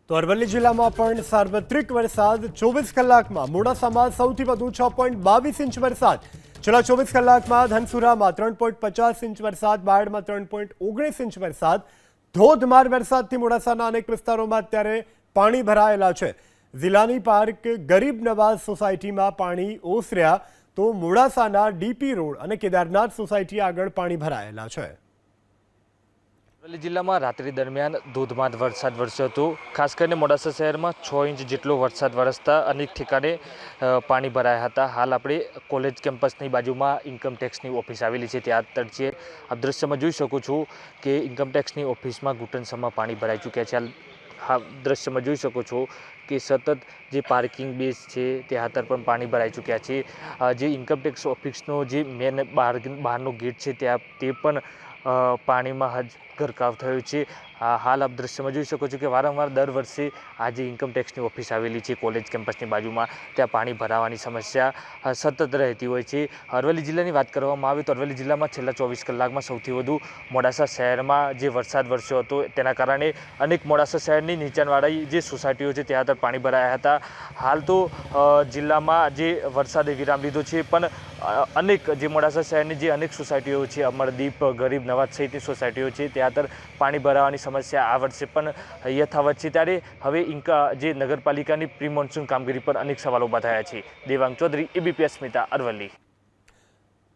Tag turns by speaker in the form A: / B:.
A: તો અરવલ્લી જિલ્લામાં પણ સાર્વત્રિક વરસાદ 24 કલાકમાં મોડાસામાં સૌથી વધુ 6.22 ઇંચ વરસાદ। છેલ્લા 24 કલાકમાં ધનસુરામાં 3.50 ઇંચ વરસાદ, બાયડમાં 3.19 ઇંચ વરસાદ। ધોધમાર વરસાદથી મોડાસાના અનેક વિસ્તારોમાં અત્યારે પાણી ભરાયેલા છે। જિલ્લાની પાર્ક ગરીબ નવાઝ સોસાયટીમાં પાણી ઓસર્યા તો મોડાસાના ડીપી રોડ અને કેદારનાથ સોસાયટી આગળ પાણી ભરાયેલા છે।
B: અરવલ્લી જિલ્લામાં રાત્રિ દરમિયાન ધોધમાર વરસાદ વરસ્યો હતો। ખાસ કરીને મોડાસા શહેરમાં 6 ઇંચ જેટલો વરસાદ વરસતા અનેક ઠેકાણે પાણી ભરાયા હતા। હાલ આપણે કોલેજ કેમ્પસની બાજુમાં ઇન્કમટેક્સની ઓફિસ આવેલી છે, ત્યાં તરફે આપ દ્રશ્યમાં જોઈ શકો છો કે ઇન્કમટેક્સની ઓફિસમાં ઘૂંટણસમાં પાણી ભરાઈ ચૂક્યા છે। હા, દ્રશ્યમાં જોઈ શકો છો કે સતત જે પાર્કિંગ બેઝ છે ત્યાં તરફ પણ પાણી ભરાઈ ચૂક્યા છે। જે ઇન્કમટેક્સ ઓફિસનો જે મેન બહારનો ગેટ છે ત્યાં તે પણ પાણીમાં ગરકાવ થયો છે। હાલ આપ દ્રશ્યમાં જોઈ શકો છો કે વારંવાર દર વર્ષે આ જે ઇન્કમટેક્સની ઓફિસ આવેલી છે કોલેજ કેમ્પસની બાજુમાં, ત્યાં પાણી ભરાવાની સમસ્યા સતત રહેતી હોય છે। અરવલ્લી જિલ્લાની વાત કરવામાં આવે તો અરવલ્લી જિલ્લામાં છેલ્લા 24 કલાકમાં સૌથી વધુ મોડાસા શહેરમાં જે વરસાદ વરસ્યો હતો તેના કારણે અનેક મોડાસા શહેરની નીચાણવાળી જે સોસાયટીઓ છે ત્યાં પાણી ભરાયા હતા। હાલ તો જિલ્લામાં જે વરસાદે વિરામ લીધો છે, પણ અનેક જે મોડાસા શહેરની જે અનેક સોસાયટીઓ છે, અમરદીપ, ગરીબ નવાઝ સહિતની સોસાયટીઓ છે ત્યાં પાણી ભરાવાની સમસ્યા આ વર્ષે પણ યથાવત છે। ત્યારે હવે જે નગરપાલિકાની પ્રી મોન્સૂન કામગીરી પર અનેક સવાલો ઊભા થયા છે। દેવાંગ ચૌધરી, એબીપી અસ્મિતા, અરવલ્લી।